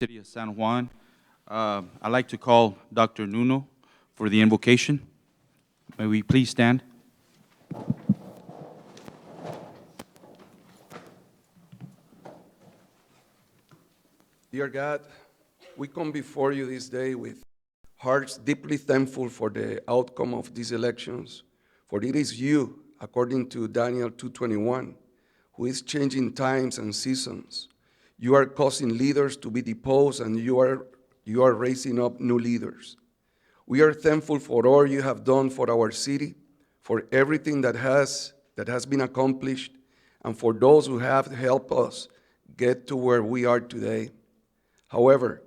City of San Juan. I'd like to call Dr. Nuno for the invocation. May we please stand? Dear God, we come before you this day with hearts deeply thankful for the outcome of these elections, for it is you, according to Daniel 2:21, who is changing times and seasons. You are causing leaders to be deposed, and you are raising up new leaders. We are thankful for all you have done for our city, for everything that has been accomplished, and for those who have helped us get to where we are today. However,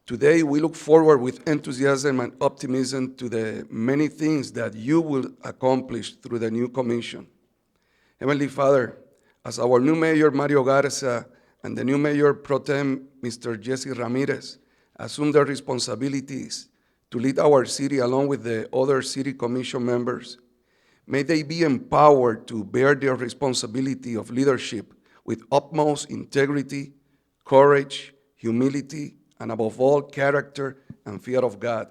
today we look forward with enthusiasm and optimism to the many things that you will accomplish through the new commission. Heavenly Father, as our new mayor, Mario Garza, and the new mayor pro tem, Mr. Jesse Ramirez, assume their responsibilities to lead our city along with the other city commission members, may they be empowered to bear their responsibility of leadership with utmost integrity, courage, humility, and above all, character and fear of God.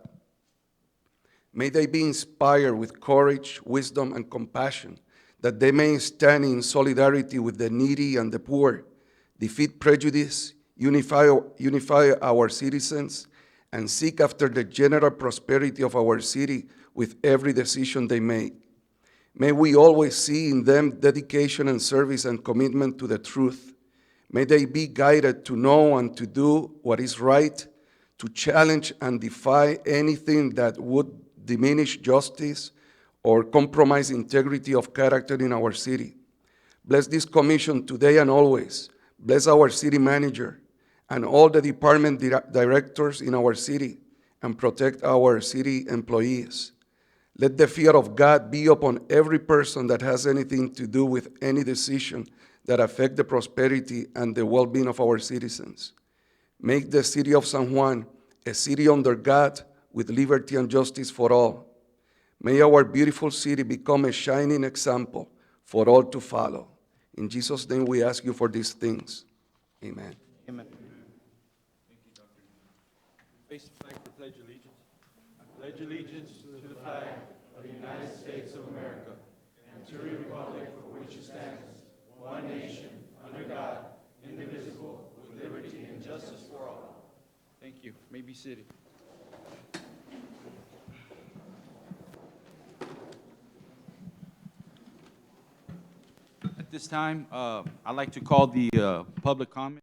May they be inspired with courage, wisdom, and compassion, that they may stand in solidarity with the needy and the poor, defeat prejudice, unify our citizens, and seek after the general prosperity of our city with every decision they make. May we always see in them dedication and service and commitment to the truth. May they be guided to know and to do what is right, to challenge and defy anything that would diminish justice or compromise integrity of character in our city. Bless this commission today and always. Bless our city manager and all the department directors in our city, and protect our city employees. Let the fear of God be upon every person that has anything to do with any decision that affect the prosperity and the well-being of our citizens. Make the city of San Juan a city under God with liberty and justice for all. May our beautiful city become a shining example for all to follow. In Jesus' name we ask you for these things. Amen. Amen. Thank you, Dr. Face the flag for pledge allegiance. I pledge allegiance to the flag of the United States of America and to the republic for which it stands, one nation, under God, indivisible, with liberty and justice for all. Thank you. May be seated. At this time, I'd like to call the public comment.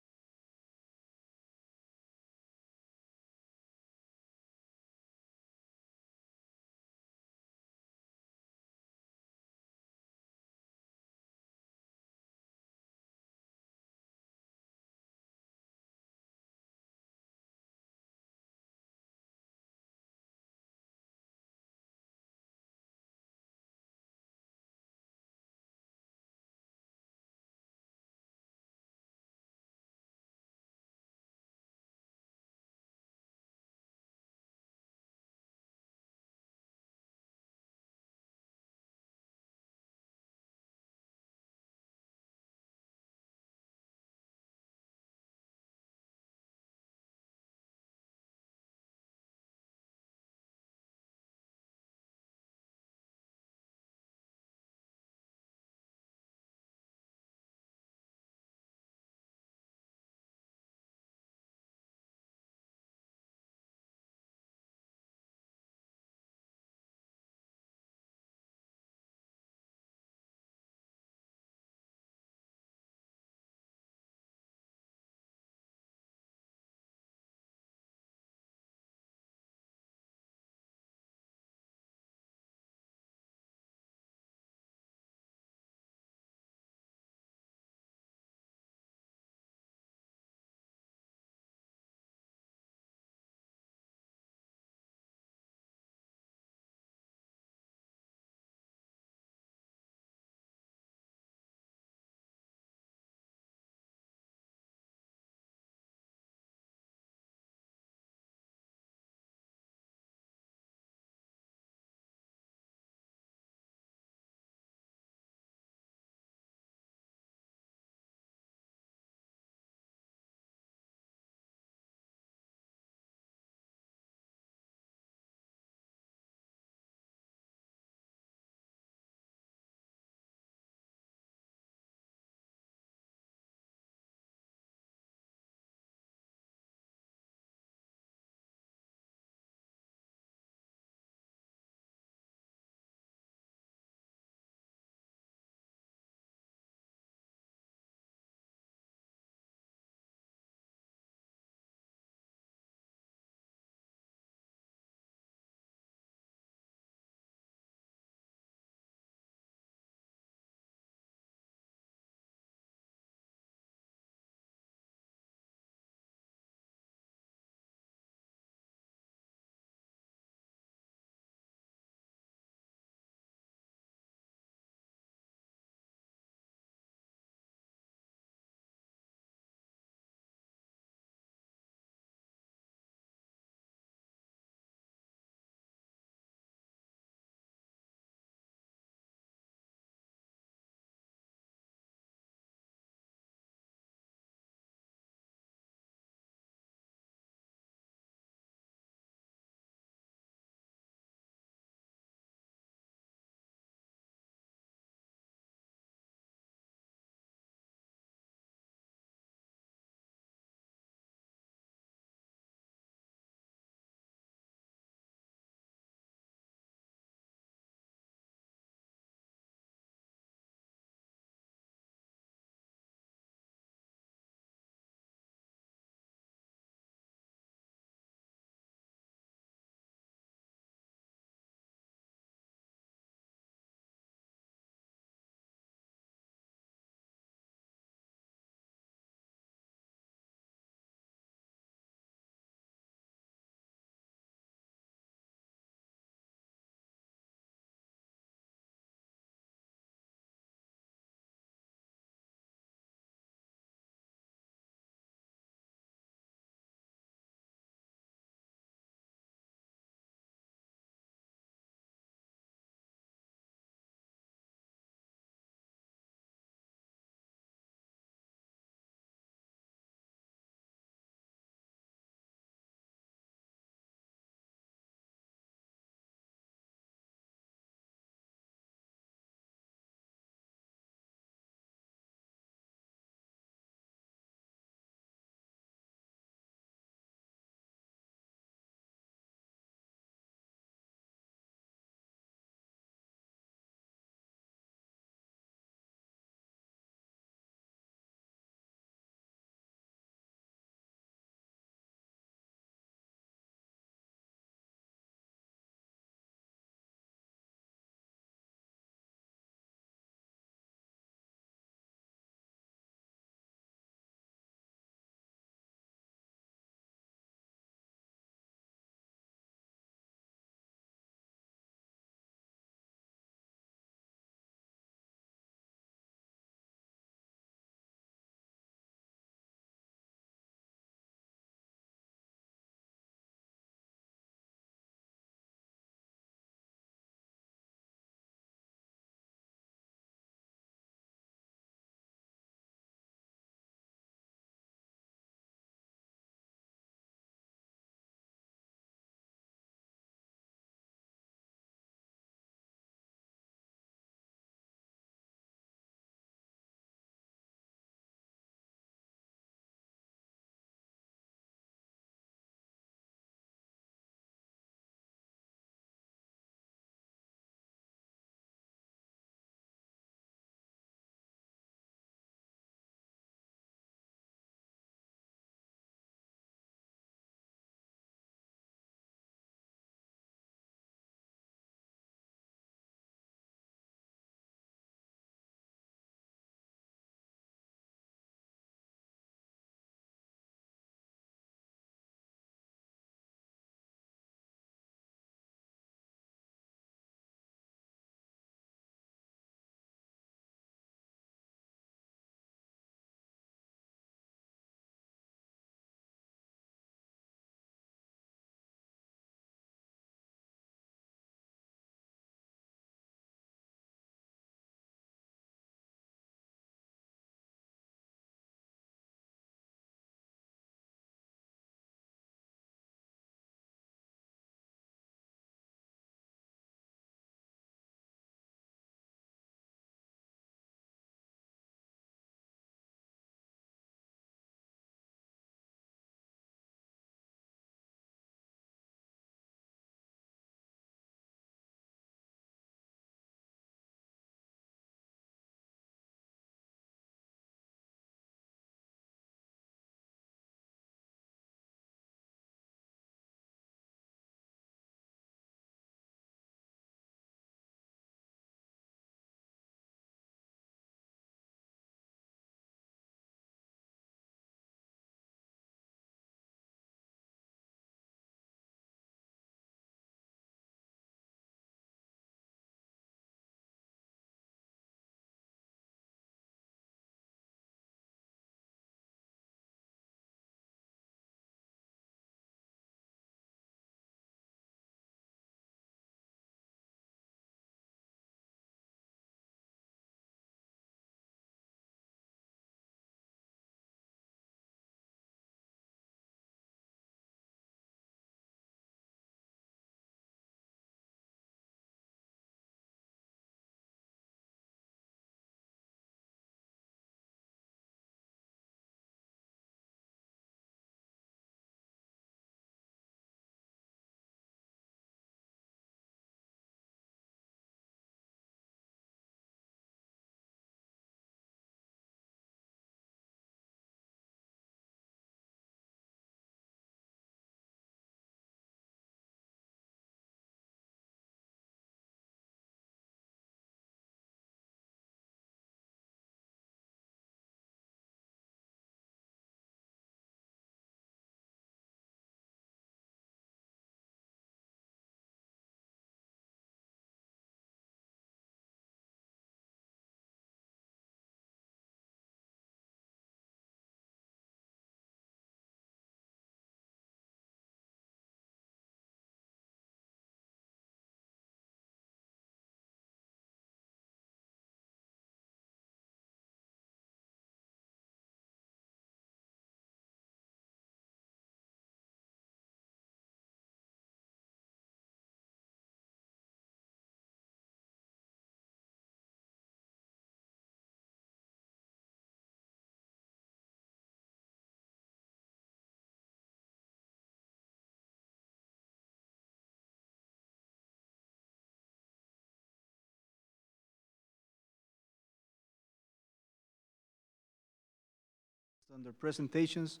Under presentations,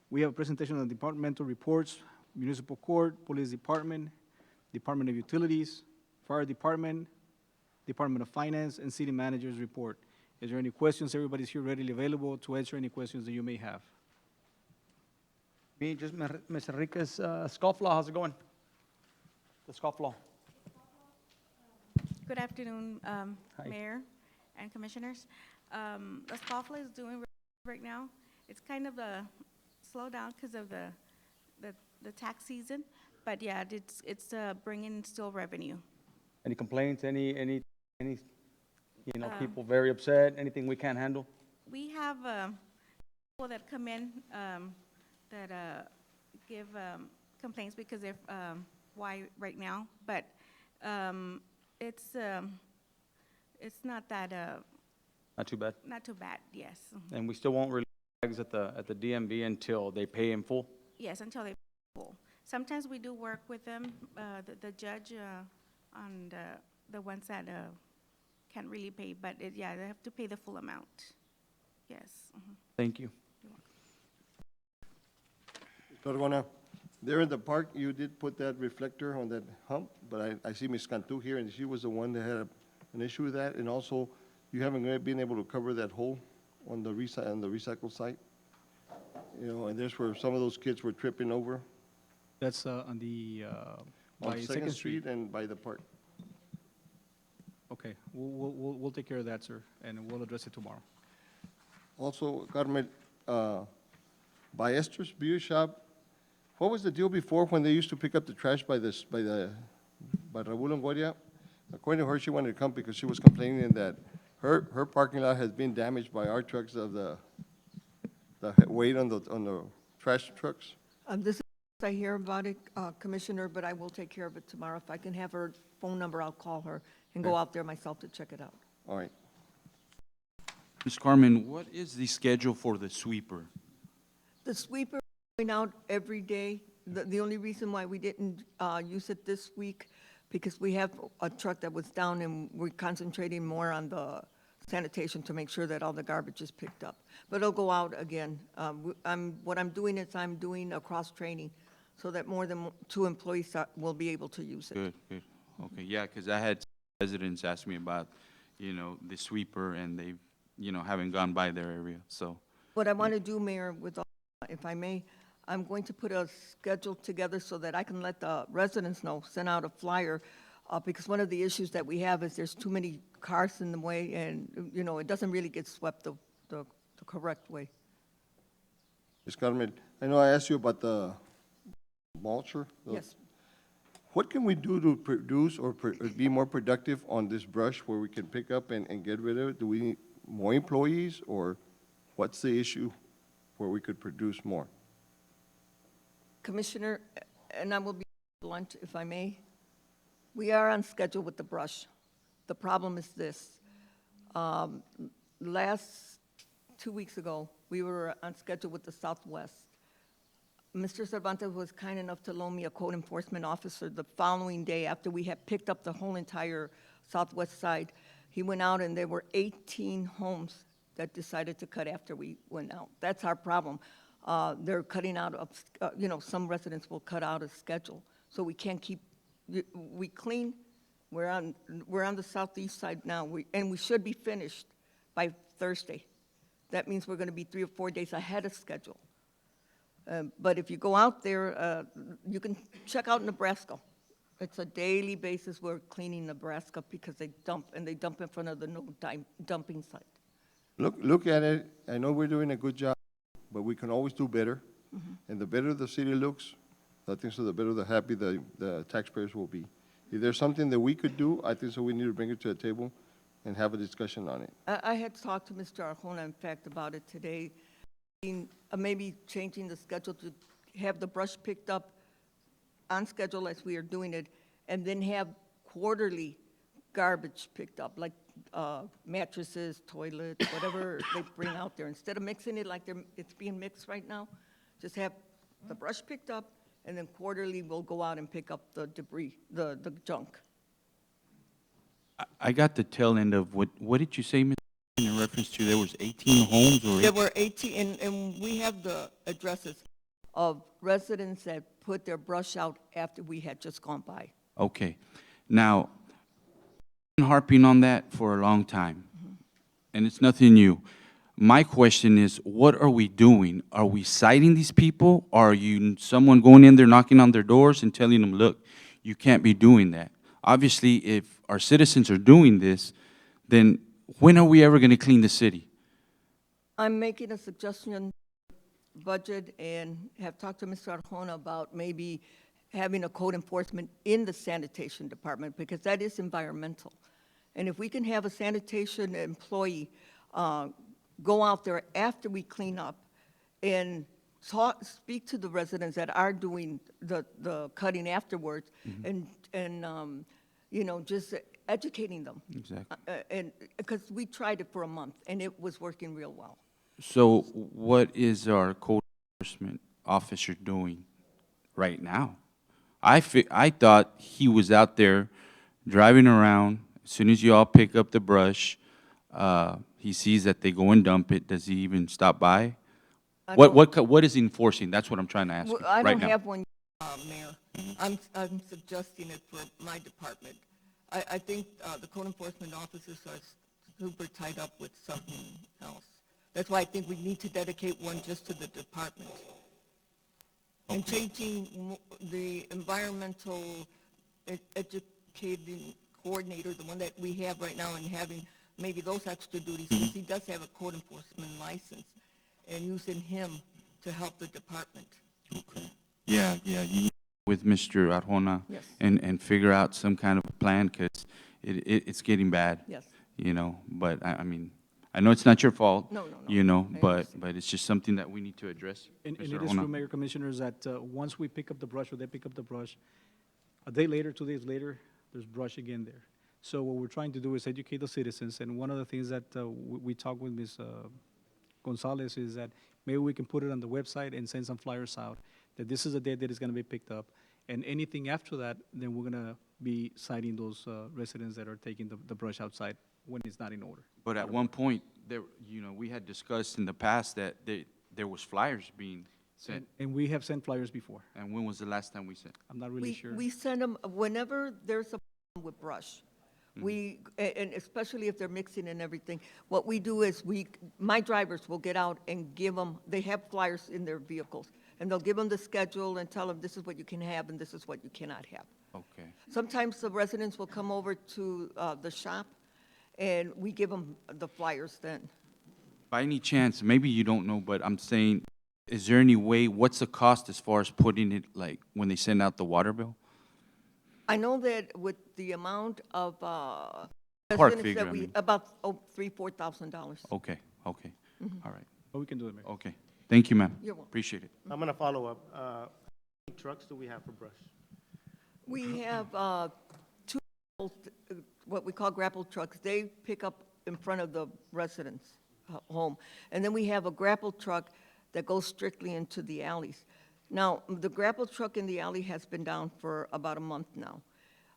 we have a presentation on departmental reports, municipal court, police department, Department of Utilities, fire department, Department of Finance, and city manager's report. Is there any questions? Everybody's here readily available to answer any questions that you may have. Me, just Ms. Enriquez, Scofflaw, how's it going? The Scofflaw. Good afternoon, Hi. Mayor and Commissioners. The Scofflaw is doing right now. It's kind of a slowdown because of the tax season, but yeah, it's bringing still revenue. Any complaints, any, people very upset, anything we can't handle? We have people that come in that give complaints because they're why right now, but it's not that Not too bad. not too bad. Yes, And we still won't release flags at the DMV until they pay in full? yes, until they full. Sometimes we do work with them, the judge on the ones that can't really pay, but yeah, they have to pay the full amount. Yes. Mhm. Thank you. Torgona, there in the park, you did put that reflector on that hump, but I see Ms. Cantu here, and she was the one that had an issue with that, and also, you haven't been able to cover that hole on the recycle site? And there's where some of those kids were tripping over, That's on the, by on Second Street and by the park. Okay, we'll take care of that, sir, and we'll address it tomorrow. Also, Carmen, by Esther's Beer Shop, what was the deal before when they used to pick up the trash by Raul Longoria? According to her, she wanted to come because she was complaining that her parking lot has been damaged by our trucks of the weight on the trash trucks. This is, I hear about it, Commissioner, but I will take care of it tomorrow. If I can have her phone number, I'll call her and go out there myself to check it out. All right. Ms. Carmen, what is the schedule for the sweeper? The sweeper is going out every day. The only reason why we didn't use it this week, because we have a truck that was down and we're concentrating more on the sanitation to make sure that all the garbage is picked up. But it'll go out again. What I'm doing is I'm doing a cross-training so that more than 2 employees will be able to use it. Good, good. Okay, yeah, because I had residents ask me about, the sweeper, and they, haven't gone by their area, so. What I want to do, Mayor, if I may, I'm going to put a schedule together so that I can let the residents know, send out a flyer, because one of the issues that we have is there's too many cars in the way, and, it doesn't really get swept the correct way. Ms. Carmen, I know I asked you about the mulcher. Yes. What can we do to produce or be more productive on this brush where we can pick up and get rid of it? Do we need more employees, or what's the issue where we could produce more? Commissioner, and I will be blunt if I may, we are on schedule with the brush. The problem is this. Last 2 weeks ago, we were on schedule with the Southwest. Mr. Cervantes was kind enough to loan me a code enforcement officer the following day after we had picked up the whole entire Southwest side. He went out and there were 18 homes that decided to cut after we went out. That's our problem. They're cutting out of, some residents will cut out of schedule. So we can't keep, we clean, we're on the southeast side now, and we should be finished by Thursday. That means we're gonna be 3 or 4 days ahead of schedule. But if you go out there, you can check out Nebraska. It's a daily basis we're cleaning Nebraska because they dump in front of the dumping site. Look at it. I know we're doing a good job, but we can always do better. And the better the city looks, I think so the better the happy the taxpayers will be. If there's something that we could do, I think so we need to bring it to the table and have a discussion on it. I had talked to Mr. Arjona, in fact, about it today, maybe changing the schedule to have the brush picked up on schedule as we are doing it, and then have quarterly garbage picked up, like mattresses, toilets, whatever they bring out there. Instead of mixing it like it's being mixed right now, just have the brush picked up, and then quarterly we'll go out and pick up the debris, the junk. I got the tail end of what did you say, Ms. in reference to there was 18 homes or? There were 18, and we have the addresses of residents that put their brush out after we had just gone by. Okay. Now, been harping on that for a long time, and it's nothing new. My question is, what are we doing? Are we citing these people? Are you someone going in there knocking on their doors and telling them, look, you can't be doing that? Obviously, if our citizens are doing this, then when are we ever going to clean the city? I'm making a suggestion, budget, and have talked to Mr. Arjona about maybe having a code enforcement in the sanitation department, because that is environmental. And if we can have a sanitation employee go out there after we clean up and speak to the residents that are doing the cutting afterwards, and you know, just educating them. Exactly. And, because we tried it for a month, and it was working real well. So what is our code enforcement officer doing right now? I thought he was out there driving around. As soon as you all pick up the brush, he sees that they go and dump it. Does he even stop by? I What is he enforcing? That's what I'm trying to ask you Well, I right don't now. have one, Mayor. I'm suggesting it for my department. I think the code enforcement officers are super tied up with something else. That's why I think we need to dedicate one just to the department. And changing the environmental educating coordinator, the one that we have right now, and having maybe those extra duties, because he does have a code enforcement license, and using him to help the department. Okay. Yeah, you need with Mr. Arjona. Yes. And figure out some kind of a plan, because it's getting bad. Yes. You know, but I mean, I know it's not your fault. No. You know, I but understand. it's just something that we need to address. And Mr. it is Arjona. true, Mayor Commissioners, that once we pick up the brush, or they pick up the brush, a day later, 2 days later, there's brush again there. So what we're trying to do is educate the citizens, and one of the things that we talked with Ms. Gonzalez is that maybe we can put it on the website and send some flyers out, that this is the day that it's gonna be picked up. And anything after that, then we're gonna be citing those residents that are taking the brush outside when it's not in order. But at one point, there, you know, we had discussed in the past that there was flyers being sent. And we have sent flyers before. And when was the last time we sent? I'm not really sure. We send them, whenever there's a problem with brush, and especially if they're mixing and everything, what we do is my drivers will get out and give them, they have flyers in their vehicles, and they'll give them the schedule and tell them this is what you can have and this is what you cannot have. Okay. Sometimes the residents will come over to the shop, and we give them the flyers then. By any chance, maybe you don't know, but I'm saying, is there any way, what's the cost as far as putting it, like, when they send out the water bill? I know that with the amount of Park residents figure, that I we, mean. about $3,000-4,000. Okay, all right, But we can do it, Mayor. okay. Thank you, ma'am. You're welcome. Appreciate it. I'm gonna follow up. How many trucks do we have for brush? We have two, what we call grapple trucks. They pick up in front of the residents' home. And then we have a grapple truck that goes strictly into the alleys. Now, the grapple truck in the alley has been down for about a month now.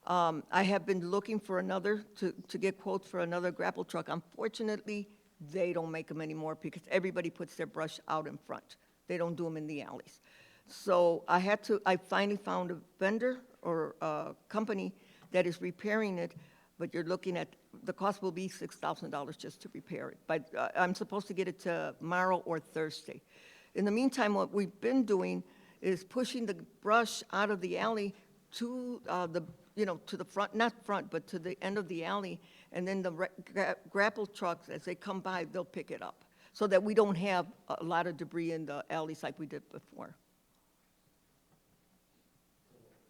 I have been looking for another, to get quotes for another grapple truck. Unfortunately, they don't make them anymore because everybody puts their brush out in front. They don't do them in the alleys. So I finally found a vendor or a company that is repairing it, but you're looking at, the cost will be $6,000 just to repair it. But I'm supposed to get it tomorrow or Thursday. In the meantime, what we've been doing is pushing the brush out of the alley to to the front, not front, but to the end of the alley, and then the grapple trucks, as they come by, they'll pick it up, so that we don't have a lot of debris in the alleys like we did before.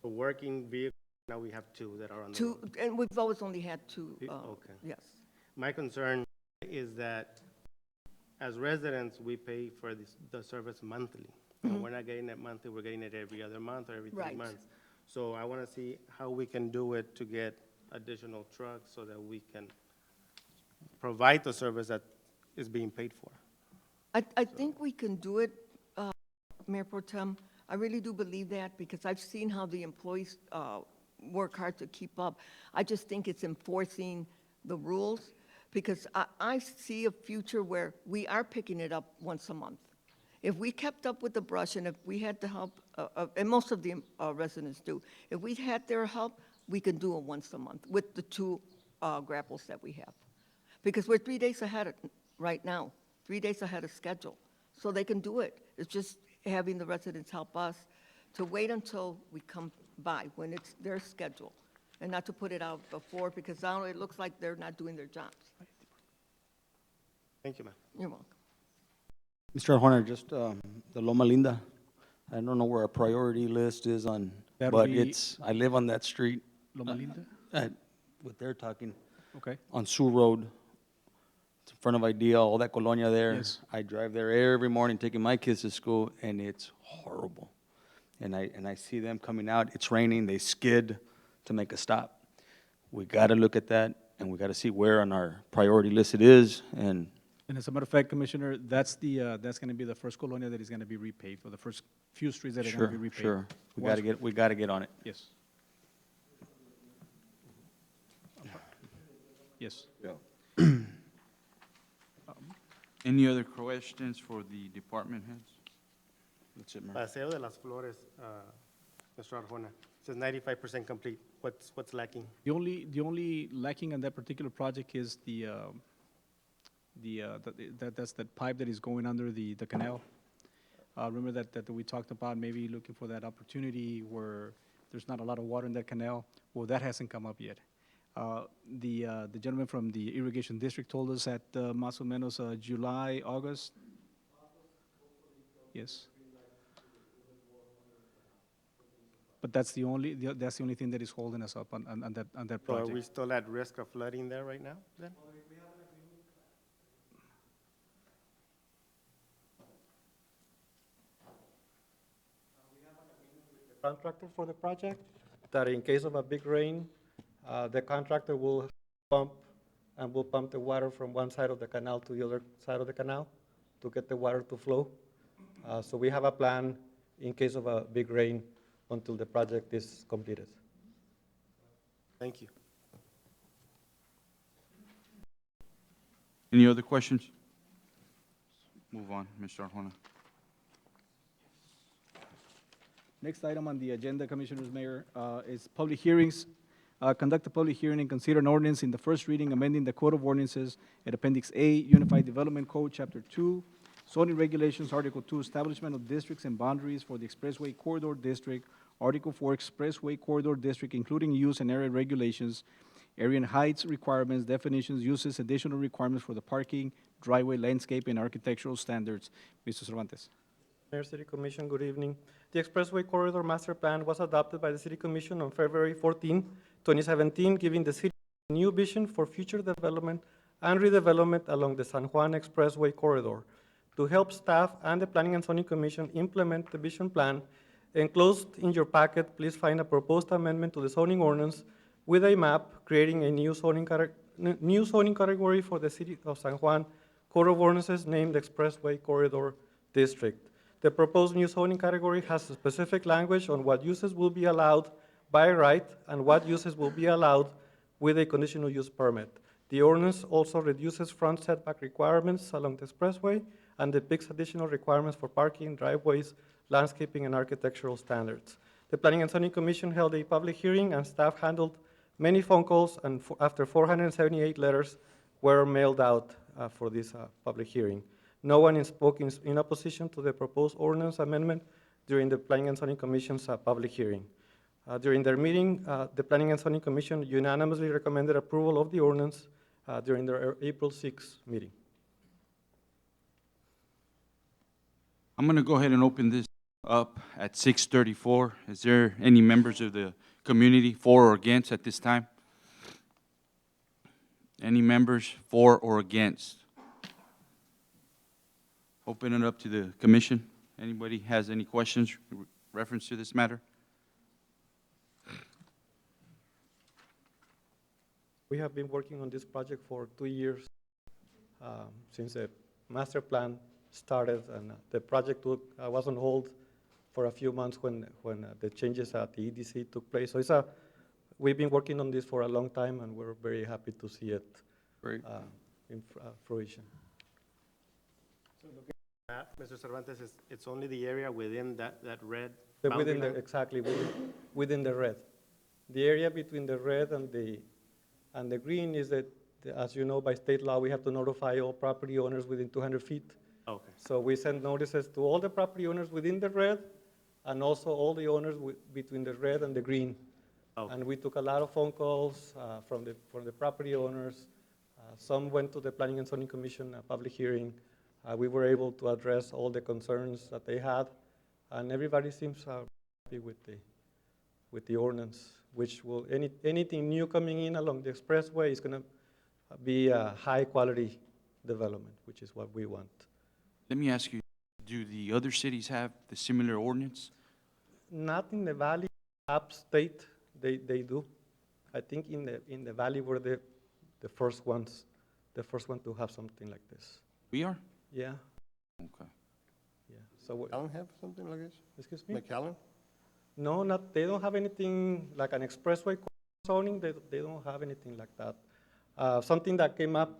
A working vehicle, now we have two that are on the Two, road. and we've always only had two, Okay. yes. My concern is that as residents, we pay for the service monthly. And we're not getting it monthly, we're getting it every other month or every 3 Right. months. So I want to see how we can do it to get additional trucks so that we can provide the service that is being paid for. I think we can do it, Mayor Pro Tem. I really do believe that, because I've seen how the employees work hard to keep up. I just think it's enforcing the rules, Because I see a future where we are picking it up once a month. If we kept up with the brush and if we had the help, and most of the residents do, if we had their help, we can do it once a month with the two grapples that we have. Because we're 3 days ahead right now, 3 days ahead of schedule. So they can do it. It's just having the residents help us to wait until we come by, when it's their schedule, and not to put it out before, because now it looks like they're not doing their jobs. Thank you, ma'am. You're welcome. Mr. Horner, just the Loma Linda, I don't know where our priority list is on, That'll but be- I live on that street. Loma Linda? What they're talking, Okay. on Sioux Road. It's in front of Idea, all that colonia there. Yes. I drive there every morning taking my kids to school, and it's horrible. And I see them coming out, it's raining, they skid to make a stop. We gotta look at that, and we gotta see where on our priority list it is, and And as a matter of fact, Commissioner, that's going to be the first colonia that is going to be repaved, or the first few streets that are going to sure, be repaved. sure. Once- We gotta get on it. Yes. Yes. Any other questions for the department heads? That's it, Mayor. Paseo de las Flores, Mr. Arjona, says 95% complete. What's lacking? The only lacking on that particular project is that's that pipe that is going under the canal. Remember that we talked about maybe looking for that opportunity where there's not a lot of water in that canal? Well, that hasn't come up yet. The gentleman from the irrigation district told us at más o menos July, August. Yes. But that's the only thing that is holding us up on that So are project. we still at risk of flooding there right now, then? Contractor for the project, that in case of a big rain, the contractor will pump the water from one side of the canal to the other side of the canal to get the water to flow. So we have a plan in case of a big rain until the project is completed. Thank you. Any other questions? Move on, Mr. Arjona. Next item on the agenda, Commissioners, Mayor, is public hearings. Conduct a public hearing and consider an ordinance in the first reading amending the Code of Ordinances at Appendix A, Unified Development Code, Chapter 2, Zoning Regulations, Article 2, Establishment of Districts and Boundaries for the Expressway Corridor District, Article 4, Expressway Corridor District, including use and area regulations, area and heights requirements, definitions, uses, additional requirements for the parking, driveway, landscape, and architectural standards. Mr. Cervantes. Mayor, City Commission, good evening. The Expressway Corridor Master Plan was adopted by the City Commission on February 14, 2017, giving the city a new vision for future development and redevelopment along the San Juan Expressway Corridor. To help staff and the Planning and Zoning Commission implement the vision plan, enclosed in your packet, please find a proposed amendment to the zoning ordinance with a map creating a new zoning category for the City of San Juan Code of Ordinances named Expressway Corridor District. The proposed new zoning category has a specific language on what uses will be allowed by right and what uses will be allowed with a conditional use permit. The ordinance also reduces front setback requirements along the expressway and depicts additional requirements for parking, driveways, landscaping, and architectural standards. The Planning and Zoning Commission held a public hearing, and staff handled many phone calls, and after 478 letters were mailed out for this public hearing. No one spoke in opposition to the proposed ordinance amendment during the Planning and Zoning Commission's public hearing. During their meeting, the Planning and Zoning Commission unanimously recommended approval of the ordinance during their April 6 meeting. I'm going to go ahead and open this up at 6:34. Is there any members of the community for or against at this time? Any members for or against? Open it up to the commission. Anybody has any questions reference to this matter? We have been working on this project for 2 years since the master plan started, and the project was on hold for a few months when the changes at the EDC took place. So we've been working on this for a long time, and we're very happy to see it Great. fruition. Mr. Cervantes, it's only the area within that red They're boundary within the, line? exactly, within the red. The area between the red and the green is that, as you know, by state law, we have to notify all property owners within 200 feet. Okay, So we send notices to all the property owners within the red and also all the owners between the red and the green. okay. And we took a lot of phone calls from the property owners. Some went to the Planning and Zoning Commission, a public hearing. We were able to address all the concerns that they had, and everybody seems happy with the ordinance, which will, anything new coming in along the expressway is gonna be a high-quality development, which is what we want. Let me ask you, do the other cities have the similar ordinance? Not in the valley, upstate, they do. I think in the valley were the first one to have something like this. We are? Yeah, Okay. yeah. So, McAllen have something like this? excuse me? McAllen? No, not, they don't have anything like an expressway zoning, they don't have anything like that. Something that came up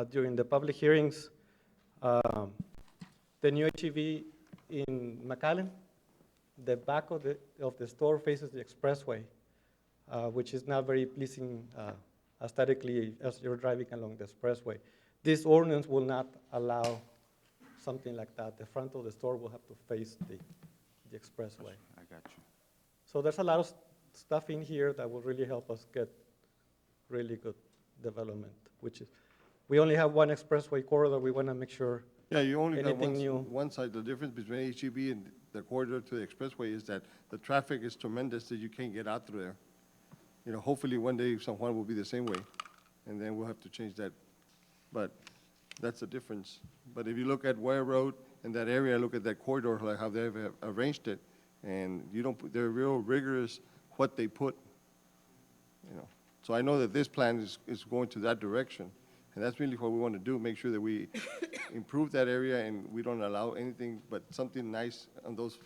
during the public hearings, the new HEV in McAllen, the back of the store faces the expressway, which is not very pleasing aesthetically as you're driving along the expressway. This ordinance will not allow something like that. The front of the store will have to face the expressway. I got you. So there's a lot of stuff in here that will really help us get really good development, which is, we only have one expressway corridor. We want to make sure, Yeah, you only got Anything new? one side. The difference between HEB and the corridor to the expressway is that the traffic is tremendous that you can't get out through there. You know, hopefully one day San Juan will be the same way, and then we'll have to change that. But that's the difference. But if you look at Ware Road and that area, look at that corridor, like how they've arranged it, and you don't put, they're real rigorous what they put, you know. So I know that this plan is going to that direction, and that's really what we want to do, make sure that we improve that area and we don't allow anything but something nice on those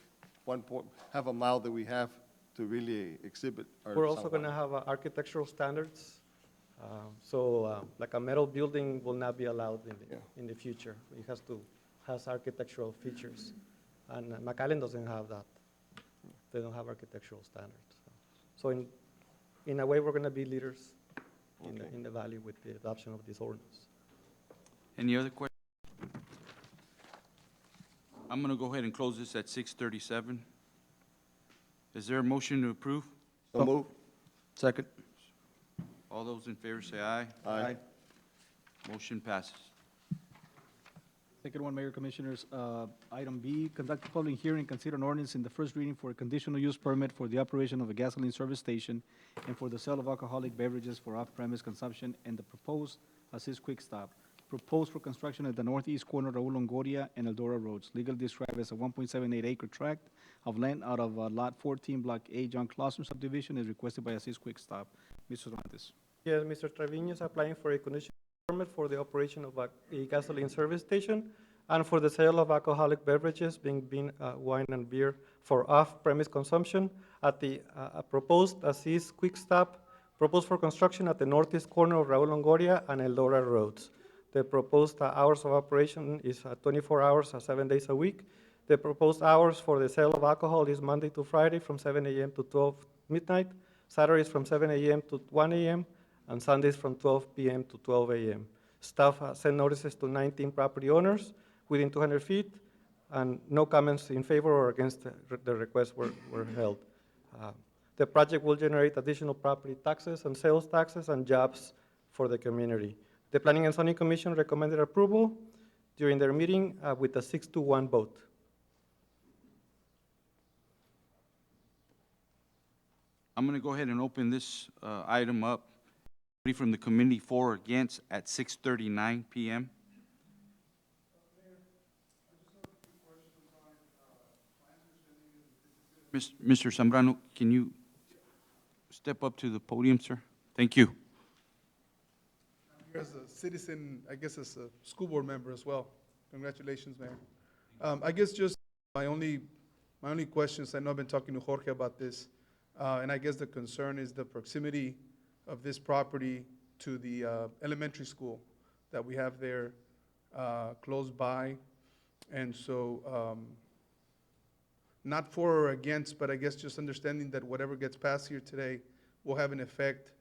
half a mile that we have to really exhibit our we're also San going to Juan. have architectural standards. So like a metal building will not be allowed in the future. It has architectural features. And McAllen doesn't have that. They don't have architectural standards. So in a way, we're going to be leaders in the valley with the adoption of this ordinance. Any other questions? I'm going to go ahead and close this at 6:37. Is there a motion to approve? So move. Second. All those in favor say aye. Aye. Motion passes. Second one, Mayor Commissioners, item B, conduct a public hearing, consider an ordinance in the first reading for a conditional use permit for the operation of a gasoline service station and for the sale of alcoholic beverages for off-premise consumption and the proposed Assist Quick Stop. Proposed for construction at the northeast corner of Raul Longoria and Eldora Roads, legally described as a 1.78 acre tract of land out of Lot 14, Block A, John Clausen subdivision, is requested by Assist Quick Stop. Mr. Cervantes. Yes, Mr. Trevino is applying for a conditional permit for the operation of a gasoline service station and for the sale of alcoholic beverages, being wine and beer, for off-premise consumption at the proposed Assist Quick Stop, proposed for construction at the northeast corner of Raul Longoria and Eldora Roads. The proposed hours of operation is 24 hours, 7 days a week. The proposed hours for the sale of alcohol is Monday to Friday from 7 a.m. to 12 midnight, Saturdays from 7 a.m. to 1 a.m., and Sundays from 12 p.m. to 12 a.m. Staff sent notices to 19 property owners within 200 feet, and no comments in favor or against the request were held. The project will generate additional property taxes and sales taxes and jobs for the community. The Planning and Zoning Commission recommended approval during their meeting with a 6-1 vote. I'm going to go ahead and open this item up. Anybody from the committee for or against at 6:39 p.m.? Mr. Zambrano, can you step up to the podium, sir? Thank you. As a citizen, I guess as a school board member as well. Congratulations, Mayor. I guess just my only questions, I know I've been talking to Jorge about this, and I guess the concern is the proximity of this property to the elementary school that we have there close by. And so, not for or against, but I guess just understanding that whatever gets passed here today will have an effect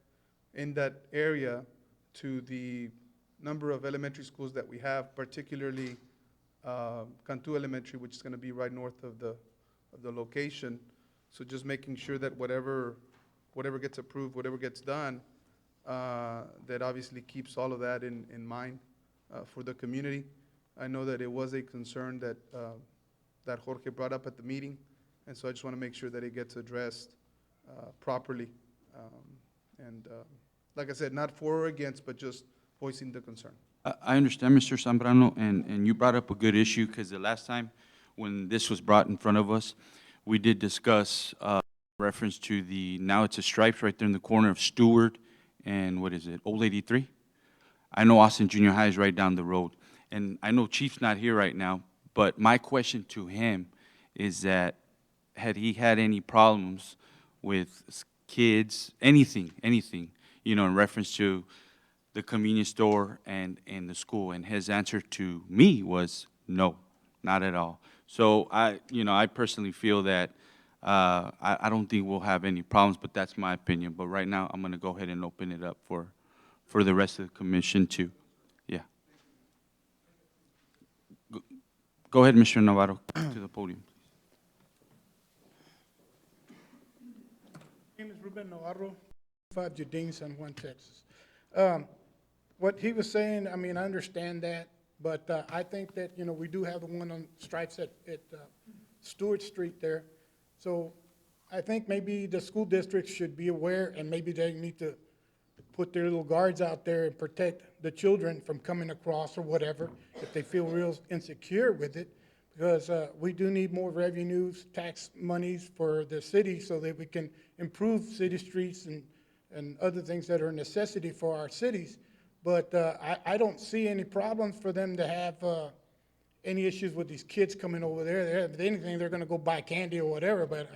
in that area to the number of elementary schools that we have, particularly Cantu Elementary, which is going to be right north of the location. So just making sure that whatever gets approved, whatever gets done, that obviously keeps all of that in mind for the community. I know that it was a concern that that Jorge brought up at the meeting, and so I just want to make sure that it gets addressed properly. Like I said, not for or against, but just voicing the concern. I understand, Mr. Zambrano, and you brought up a good issue, because the last time when this was brought in front of us, we did discuss reference to now it's a stripes right there in the corner of Stewart and what is it, Old 83? I know Austin Junior High is right down the road, and I know Chief's not here right now, but my question to him is that had he had any problems with kids, anything, you know, in reference to the convenience store and the school, and his answer to me was no, not at all. So I personally feel that I don't think we'll have any problems, but that's my opinion. But right now, I'm going to go ahead and open it up for the rest of the commission to, yeah. Go ahead, Mr. Navarro, to the podium. My name is Ruben Navarro, 5 Jardine, San Juan, Texas. What he was saying, I mean, I understand that, but I think that, you know, we do have the one on stripes at Stewart Street there. So I think maybe the school districts should be aware, and maybe they need to put their little guards out there and protect the children from coming across or whatever, if they feel real insecure with it, because we do need more revenues, tax monies for the city so that we can improve city streets and other things that are a necessity for our cities. But I don't see any problems for them to have any issues with these kids coming over there. If anything, they're going to go buy candy or whatever, but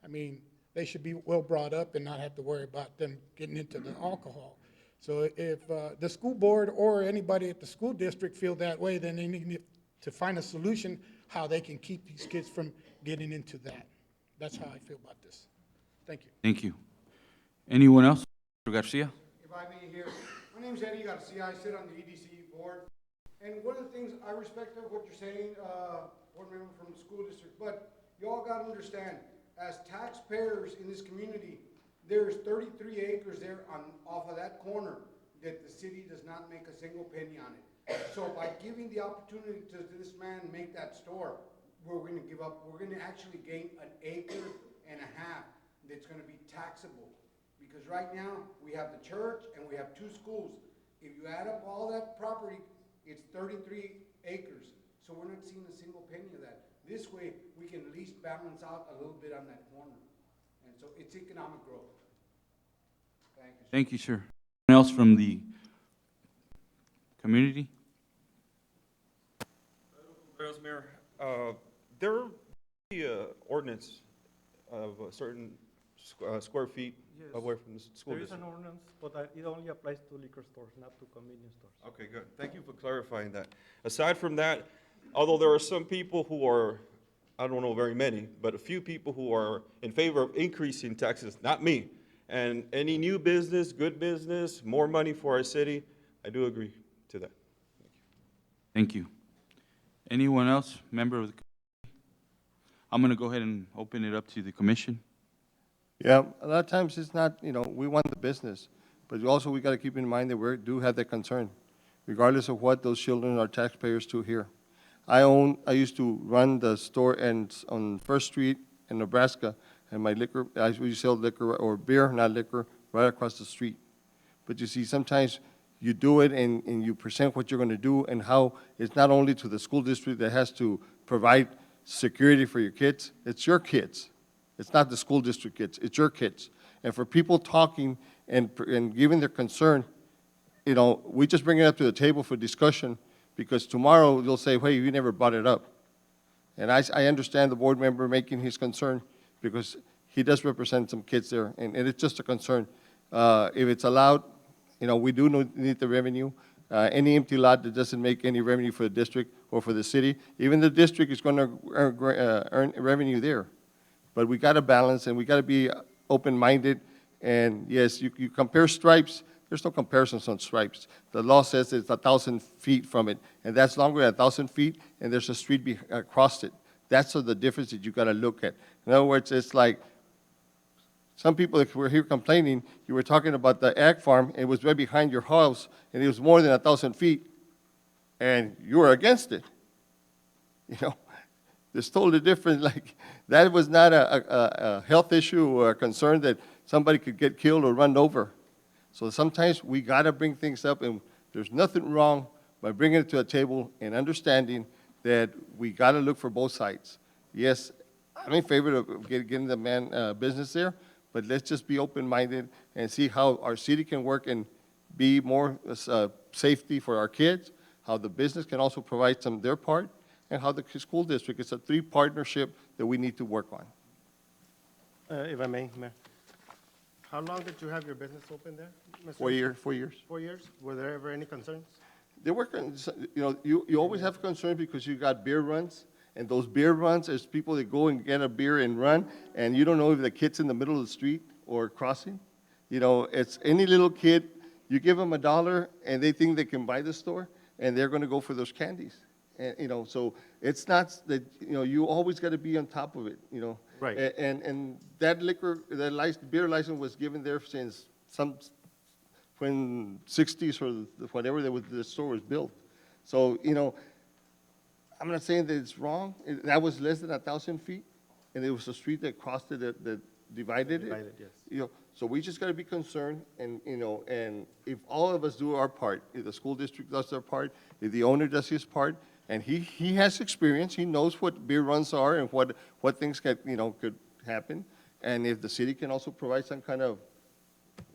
I mean, they should be well brought up and not have to worry about them getting into the alcohol. So if the school board or anybody at the school district feel that way, then they need to find a solution how they can keep these kids from getting into that. That's how I feel about this. Thank you. Thank you. Anyone else? Mr. Garcia? If I may here, my name's Eddie Garcia, I sit on the EDC board, and one of the things I respect of what you're saying, board member from the school district, but you all gotta understand, as taxpayers in this community, there's 33 acres there off of that corner that the city does not make a single penny on it. So by giving the opportunity to this man make that store, we're gonna actually gain an acre and a half that's gonna be taxable. Because right now, we have the church and we have 2 schools. If you add up all that property, it's 33 acres. So we're not seeing a single penny of that. This way, we can at least balance out a little bit on that corner. And so it's economic growth. Thank you, sir. Thank you, sir. Anyone else from the community? Mayor, there be an ordinance of a certain square feet Yes. away from the school There is district. an ordinance, but it only applies to liquor stores, not to convenience stores. Okay, good. Thank you for clarifying that. Aside from that, although there are some people who are, I don't know very many, but a few people who are in favor of increasing taxes, not me. And any new business, good business, more money for our city, I do agree to that. Thank you. Anyone else, member of the committee? I'm going to go ahead and open it up to the commission. Yeah, a lot of times it's not, you know, we want the business, but also we got to keep in mind that we do have that concern, regardless of what those children are taxpayers to here. I used to run the store on First Street in Nebraska, and we sell liquor or beer, not liquor, right across the street. But you see, sometimes you do it and you present what you're going to do and how it's not only to the school district that has to provide security for your kids, it's your kids. It's not the school district kids, it's your kids. And for people talking and giving their concern, you know, we just bring it up to the table for discussion, because tomorrow they'll say, hey, you never brought it up. And I understand the board member making his concern, because he does represent some kids there, and it's just a concern. If it's allowed, you know, we do need the revenue. any empty lot that doesn't make any revenue for the district or for the city. Even the district is going to earn revenue there. But we got to balance, and we got to be open-minded. And yes, you compare stripes, there's no comparisons on stripes. The law says it's 1,000 feet from it, and that's longer than 1,000 feet, and there's a street across it. That's the difference that you got to look at. In other words, it's like, some people that were here complaining, you were talking about the ag farm, it was right behind your house, and it was more than 1,000 feet, and you were against it. You know, it's totally different. Like, that was not a health issue or a concern that somebody could get killed or run over. So sometimes we got to bring things up, and there's nothing wrong by bringing it to a table and understanding that we got to look for both sides. Yes, I'm in favor of getting the man business there, but let's just be open-minded and see how our city can work and be more safety for our kids, how the business can also provide some their part, and how the school district. It's a three partnership that we need to work on. If I may, Mayor. How long did you have your business open there, Mr.? 4 years. 4 years? Were there ever any concerns? There were, you always have concerns because you got beer runs, and those beer runs, there's people that go and get a beer and run, and you don't know if the kid's in the middle of the street or crossing. You know, it's any little kid, you give them $1, and they think they can buy the store, and they're gonna go for those candies. And, so it's not that, you always gotta be on top of it, Right. And that beer license was given there since when 60s or whatever the store was built. So, I'm not saying that it's wrong. That was less than 1,000 feet, and it was a street that crossed it, that divided it. Divided, yes. So we just got to be concerned, and, and if all of us do our part, if the school district does their part, if the owner does his part, and he has experience, he knows what beer runs are and what things could happen, and if the city can also provide some kind of.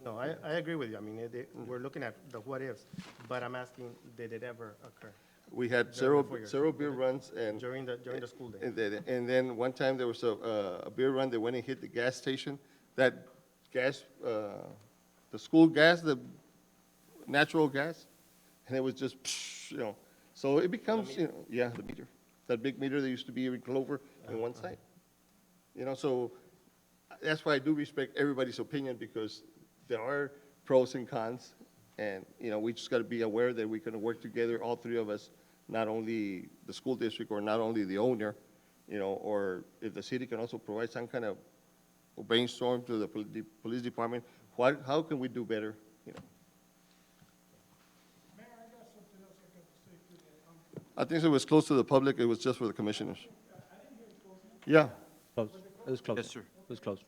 No, I agree with you. I mean, we're looking at the what-ifs, but I'm asking, did it ever occur? We had During several the 4 years. beer runs, and During the school day? and then one time there was a beer run that went and hit the gas station. That gas, the school gas, the natural gas, and it was just, So it becomes, the meter, that big meter that used to be in Clover in one side. So that's why I do respect everybody's opinion, because there are pros and cons, and, we just got to be aware that we can work together, all three of us, not only the school district or not only the owner, or if the city can also provide some kind of brainstorm to the police department, how can we do better, Mayor, I got something else I got to say to that. I think it was close to the public, it was just for the commissioners. Yeah. Close. It was close. Yes, sir. It was close.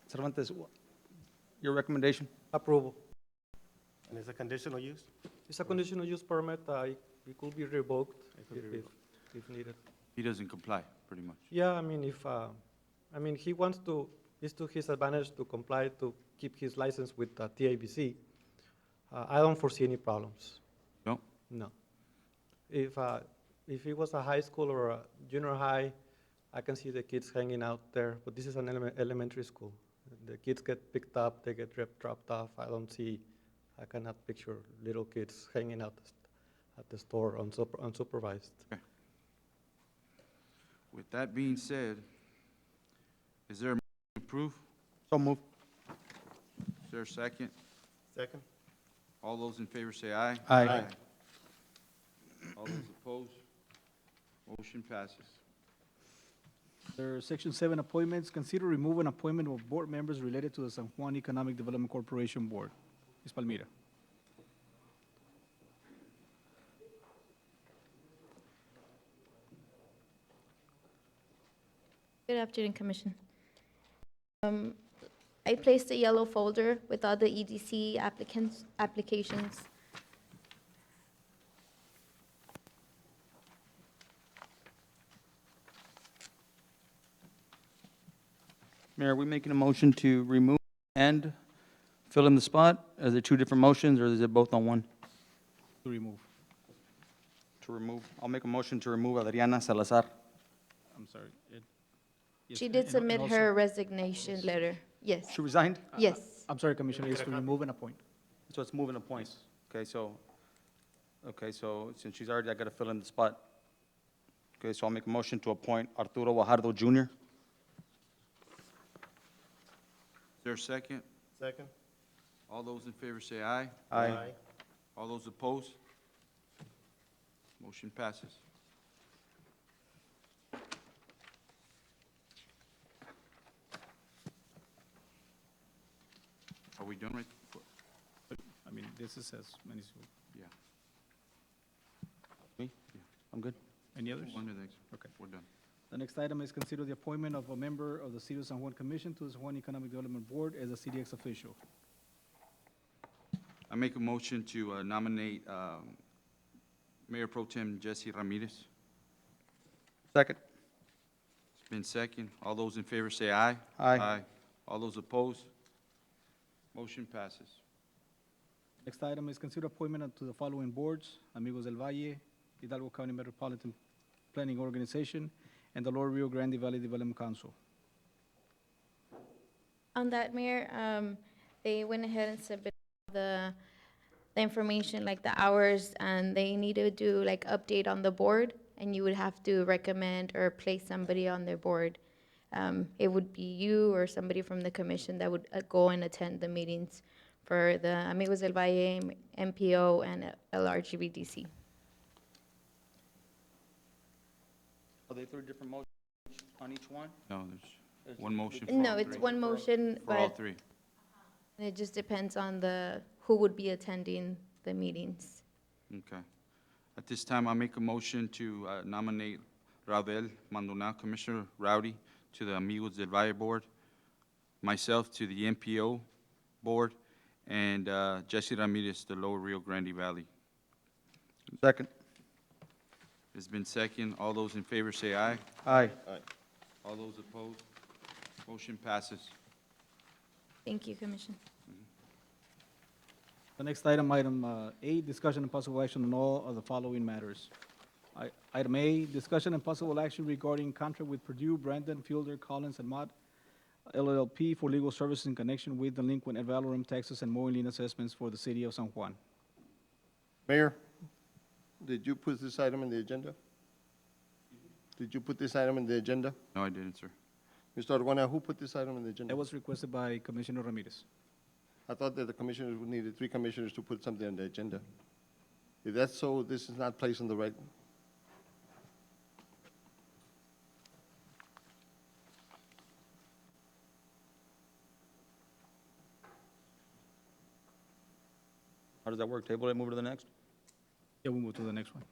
Cervantes, your recommendation? Approval. And it's a conditional use? It's a conditional use permit. It could be revoked if needed. He doesn't comply, pretty much. Yeah, I mean, he wants to, it's to his advantage to comply, to keep his license with TABC. I don't foresee any problems. No? No. If it was a high school or a junior high, I can see the kids hanging out there, but this is an elementary school. The kids get picked up, they get dropped off. I cannot picture little kids hanging out at the store unsupervised. Okay. With that being said, is there a motion to approve? So moved. Is there a second? Second? All those in favor say aye. Aye. All those opposed? Motion passes. There are Section 7 appointments. Consider removing appointment of board members related to the San Juan Economic Development Corporation Board. Ms. Palmira. Good afternoon, Commission. I placed a yellow folder with all the EDC applications. Mayor, are we making a motion to remove and fill in the spot? Are there two different motions, or is it both on one? To remove. To remove. I'll make a motion to remove Adriana Salazar. I'm sorry. She did submit her resignation letter. Yes, She resigned? yes. I'm sorry, Commissioner, is to remove and appoint. So it's moving a point. Okay, so since she's already, I got to fill in the spot. Okay, so I'll make a motion to appoint Arturo Guajardo Jr. Is there a second? Second? All those in favor say aye. Aye. All those opposed? Motion passes. Are we done right? I mean, this is as many, Yeah. Me? I'm good. any others? One to the next. Okay. We're done. The next item is consider the appointment of a member of the City of San Juan Commission to the San Juan Economic Development Board as a CDX official. I make a motion to nominate Mayor Pro Tem Jesse Ramirez. Second. It's been second. All those in favor say aye. Aye. All those opposed? Motion passes. Next item is consider appointment to the following boards: Amigos del Valle, Hidalgo County Metropolitan Planning Organization, and the Lower Rio Grande Valley Development Council. On that, Mayor, they went ahead and submitted the information, like the hours, and they need to do like update on the board, and you would have to recommend or place somebody on their board. It would be you or somebody from the commission that would go and attend the meetings for the Amigos del Valle, MPO, and LRGBDC. Are they three different motions on each one? No, there's one motion for No, all it's three. one motion, For all but three. it just depends on who would be attending the meetings. Okay. At this time, I make a motion to nominate Raudel Maldonado, Commissioner Rowdy, to the Amigos del Valle Board, myself to the MPO Board, and Jesse Ramirez, the Lower Rio Grande Valley. Second. It's been second. All those in favor say aye. Aye. All those opposed? Motion passes. Thank you, Commission. The next item, item A, discussion and possible action on all of the following matters. Item A, discussion and possible action regarding contract with Purdue, Brandon, Fielder, Collins, and Mott LLP for legal services in connection with delinquent ad valorem taxes and mowing lien assessments for the city of San Juan. Mayor, did you put this item in the agenda? Did you put this item in the agenda? No, I didn't, sir. Mr. Arguana, who put this item in the agenda? That was requested by Commissioner Ramirez. I thought that the commissioners would needed three commissioners to put something on the agenda. If that's so, this is not placed on the right. How does that work? Table it, move it to the next? Yeah, we'll move to the next one.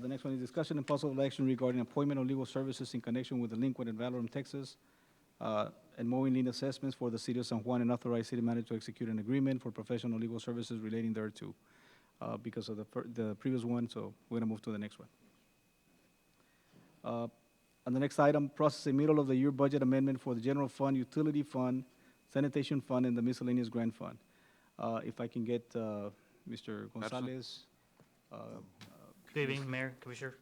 The next one is discussion and possible action regarding appointment of legal services in connection with delinquent and valorem Texas and mowing lien assessments for the city of San Juan, and authorize city manager to execute an agreement for professional legal services relating thereto. Because of the previous one, so we're gonna move to the next one. On the next item, process a middle of the year budget amendment for the general fund, utility fund, sanitation fund, and the miscellaneous grant fund. If I can get Mr. Gonzalez. Good evening, Mayor, Commissioner.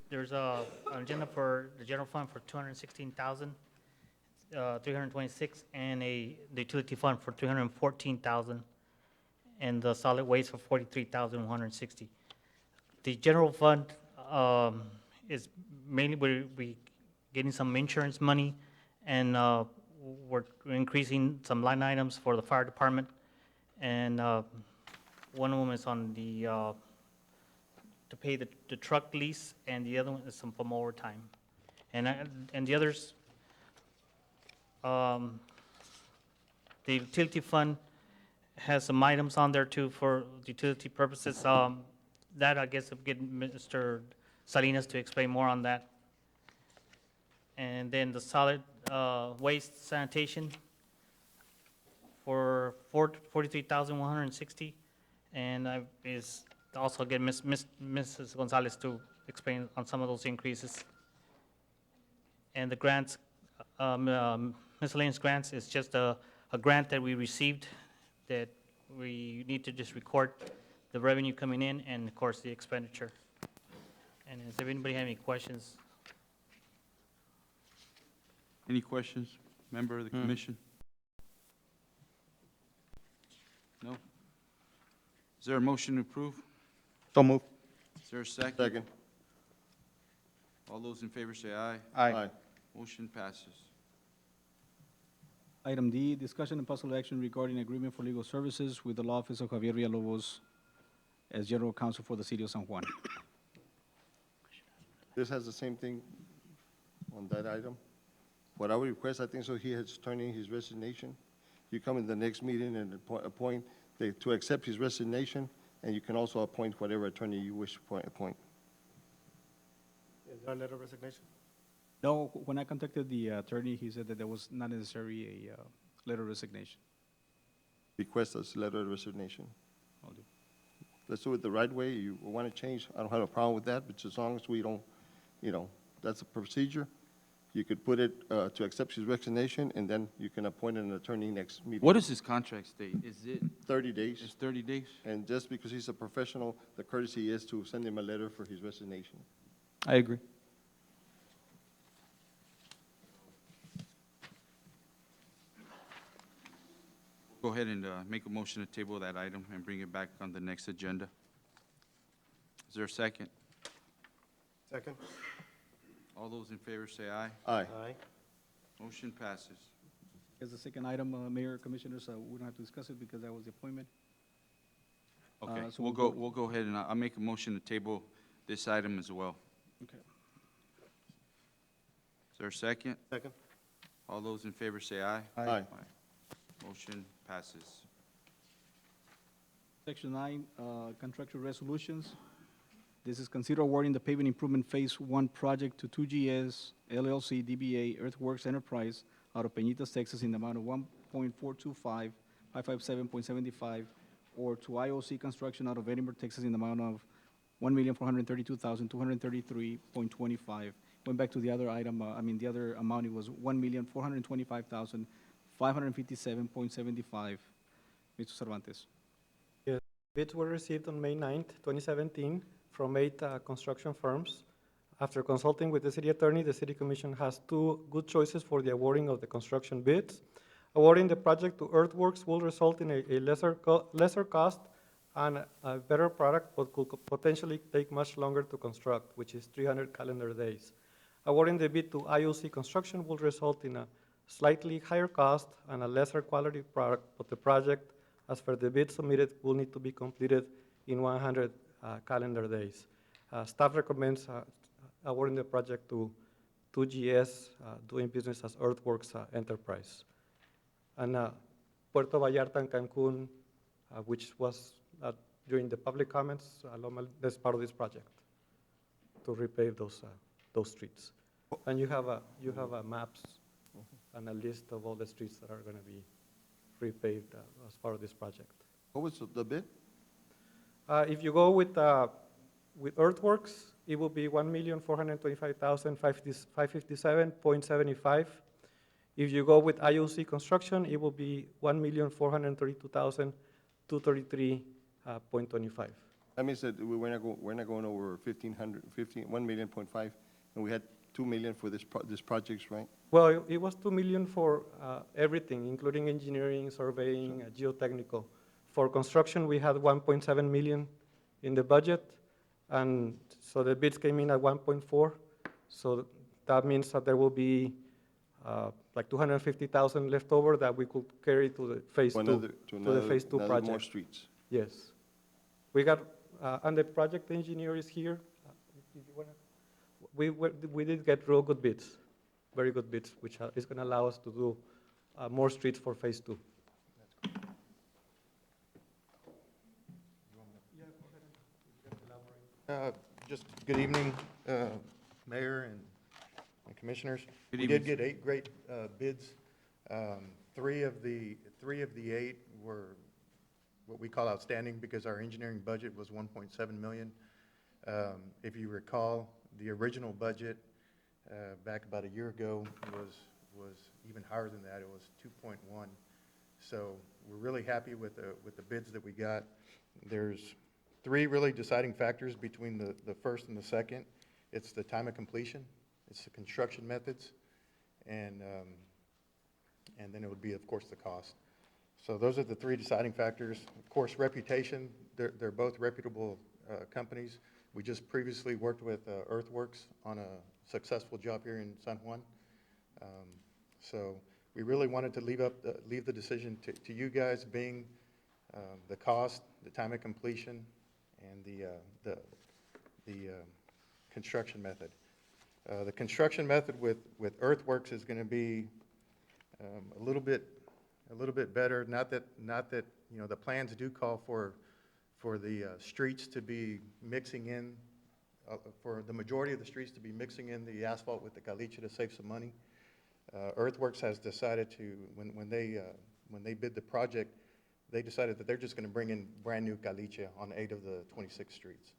There's an agenda for the general fund for 216,326, and the utility fund for 314,000, and the solid waste for 43,160. The general fund is mainly we getting some insurance money, and we're increasing some line items for the fire department, and one of them is on the to pay the truck lease, and the other one is some from overtime. And the others, the utility fund has some items on there too for utility purposes. That I guess I'll get Mr. Salinas to explain more on that. And then the solid waste sanitation for 43,160, and is also get Mrs. Gonzalez to explain on some of those increases. And the grants, miscellaneous grants is just a grant that we received that we need to just record the revenue coming in and, of course, the expenditure. And does anybody have any questions? Any questions, member of the commission? No? Is there a motion to approve? So move. Is there a second? Second. All those in favor say aye. Aye. Motion passes. Item D, discussion and possible action regarding agreement for legal services with the law office of Javier Villalobos as general counsel for the city of San Juan. This has the same thing on that item. What I would request, I think so he has turned in his resignation. You come in the next meeting and appoint, to accept his resignation, and you can also appoint whatever attorney you wish to appoint. Is there a letter of resignation? No, when I contacted the attorney, he said that there was not necessarily a letter of resignation. Request us letter of resignation. I'll do. Let's do it the right way. You want to change, I don't have a problem with that, but as long as we don't, that's a procedure. You could put it to accept his resignation, and then you can appoint an attorney next meeting. What is his contract state? Is it, 30 days. it's 30 days? And just because he's a professional, the courtesy is to send him a letter for his resignation. I agree. Go ahead and make a motion to table that item and bring it back on the next agenda. Is there a second? Second. All those in favor say aye. Aye. Aye. Motion passes. As the second item, Mayor, Commissioners, we don't have to discuss it because that was the appointment. Okay, So we'll go ahead and I'll make a motion to table this item as well. Okay. Is there a second? Second. All those in favor say aye. Aye. Motion passes. Section 9, contractual resolutions. This is consider awarding the pavement improvement Phase 1 project to 2GS LLC DBA Earthworks Enterprise out of Peñitas, Texas, in the amount of 1.425, 557.75, or to IOC Construction out of Edinburgh, Texas, in the amount of 1,432,233.25. Went back to the other item, the other amount, it was 1,425,557.75. Mr. Cervantes. Yes, bids were received on May 9th, 2017, from 8 construction firms. After consulting with the city attorney, the city commission has 2 good choices for the awarding of the construction bids. Awarding the project to Earthworks will result in a lesser cost and a better product, but could potentially take much longer to construct, which is 300 calendar days. Awarding the bid to IOC Construction will result in a slightly higher cost and a lesser quality product, but the project, as per the bid submitted, will need to be completed in 100 calendar days. Staff recommends awarding the project to 2GS, doing business as Earthworks Enterprise. And Puerto Vallarta and Cancun, which was during the public comments, that's part of this project, to repave those streets. And you have maps and a list of all the streets that are going to be repaved as part of this project. What was the bid? If you go with Earthworks, it will be 1,425,557.75. If you go with IOC Construction, it will be 1,432,233.25. That means that we're not going over 1 million, 0.5, and we had 2 million for this projects, right? Well, it was 2 million for everything, including engineering, surveying, geotechnical. For construction, we had 1.7 million in the budget, and so the bids came in at 1.4. So that means that there will be like 250,000 left over that we could carry to the phase two, to the phase 2 project. More streets. Yes. We got, and the project engineer is here. We did get real good bids, very good bids, which is going to allow us to do more streets for phase 2. Just good evening, Mayor and Commissioners. Good We evening. did get 8 great bids. 3 of the 8 were what we call outstanding because our engineering budget was 1.7 million. If you recall, the original budget back about a year ago was even higher than that. It was 2.1. So we're really happy with the bids that we got. There's 3 really deciding factors between the first and the second. It's the time of completion, it's the construction methods, and then it would be, of course, the cost. So those are the three deciding factors. Of course, reputation, they're both reputable companies. We just previously worked with Earthworks on a successful job here in San Juan. So we really wanted to leave the decision to you guys, being the cost, the time of completion, and the construction method. The construction method with Earthworks is going to be a little bit better. Not that you know, the plans do call for the streets to be mixing in, for the majority of the streets to be mixing in the asphalt with the caliche to save some money. Earthworks has decided to, when they bid the project, they decided that they're just going to bring in brand new caliche on 8 of the 26 streets.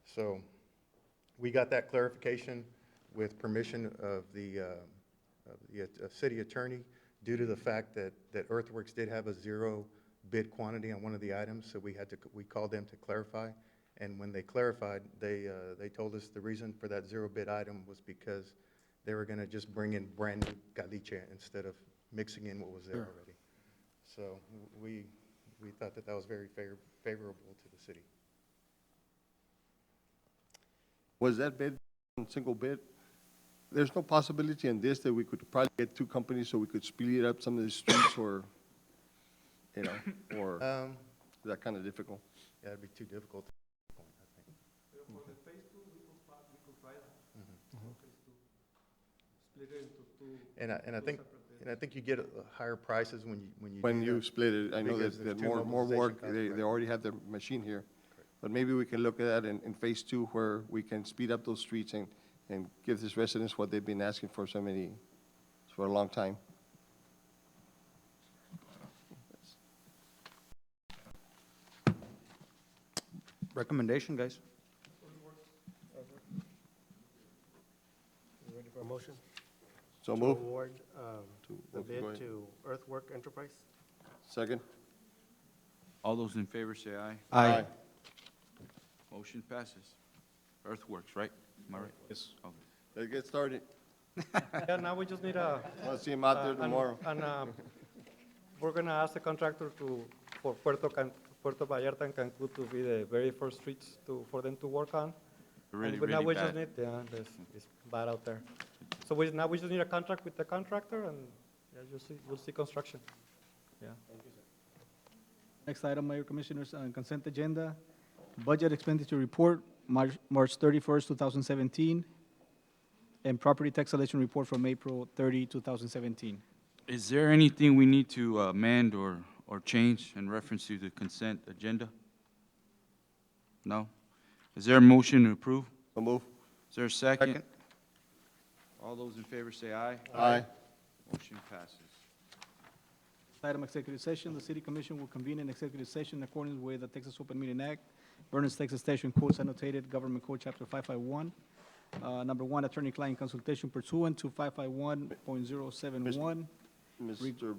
So we got that clarification with permission of the city attorney, due to the fact that Earthworks did have a 0 bid quantity on one of the items, so we called them to clarify. And when they clarified, they told us the reason for that 0 bid item was because they were going to just bring in brand new caliche instead of mixing in what was there already. So we thought that was very favorable to the city. Was that bid one single bid? There's no possibility in this that we could probably get 2 companies so we could split up some of the streets, or, you know, or is that kind of difficult? Yeah, it'd be too difficult, I think. For the phase 2, we could try that. Phase 2. Split it into 2. And I think you get higher prices when you Split it. I know because that there's two more mobilization work, costs, they right. already have their machine here. But maybe we can look at that in phase 2, where we can speed up those streets and give these residents what they've been asking for for a long time. Recommendation, guys? You ready for a motion? So To move. award the Okay, go bid ahead. to Earthwork Enterprise? Second? All those in favor say aye. Aye. Motion passes. Earthworks, right? Am I right? Yes. Okay. Let's get started. Yeah, now we just need a. I'll see him out there tomorrow. And we're gonna ask the contractor for Puerto Vallarta and Cancun to be the very first streets for them to work on. Really, But now really we just bad. need, it's bad out there. So now we just need a contract with the contractor, and we'll see construction. Yeah. Next item, Mayor Commissioners, on consent agenda, budget expenditure report, March 31st, 2017, and property tax collection report from April 30, 2017. Is there anything we need to amend or change in reference to the consent agenda? No? Is there a motion to approve? So move. Is there a second? Second. All those in favor say aye. Aye. Motion passes. Item executive session, the city commission will convene an executive session in accordance with the Texas Open Meeting Act, Vernon's Texas Station Codes Annotated, Government Code Chapter 551. Number 1, attorney-client consultation pursuant to 551.071. Mr.,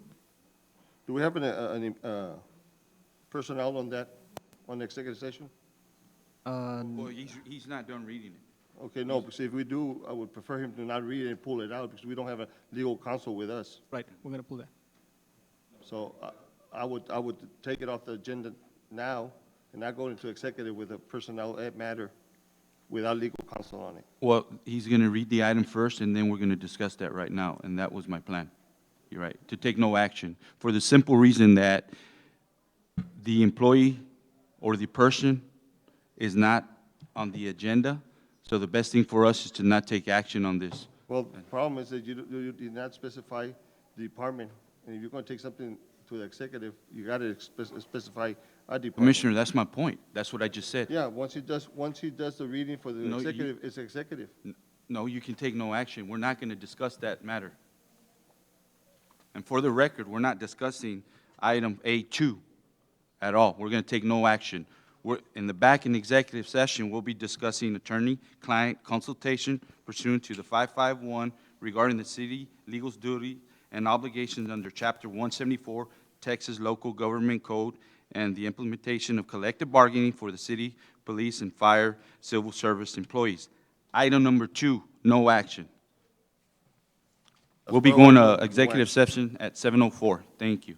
do we have any personnel on that, on the executive session? Well, he's not done reading it. Okay, no, because if we do, I would prefer him to not read it and pull it out, because we don't have a legal counsel with us. Right, we're going to pull that. So I would take it off the agenda now and not go into executive with a personnel matter without legal counsel on it. Well, he's going to read the item first, and then we're going to discuss that right now, and that was my plan. You're right, to take no action, for the simple reason that the employee or the person is not on the agenda, so the best thing for us is to not take action on this. Well, the problem is that you did not specify the department, and if you're going to take something to the executive, you got to specify a department. Commissioner, that's my point. That's what I just said. Yeah, once he does the reading for the No, you- executive, it's executive. No, you can take no action. We're not going to discuss that matter. And for the record, we're not discussing item A2 at all. We're going to take no action. In the back in executive session, we'll be discussing attorney-client consultation pursuant to the 551 regarding the city legal's duty and obligations under Chapter 174, Texas Local Government Code, and the implementation of collective bargaining for the city, police, and fire civil service employees. Item number 2, no action. We'll be That's where going I to went. executive session at 7:04. Thank you.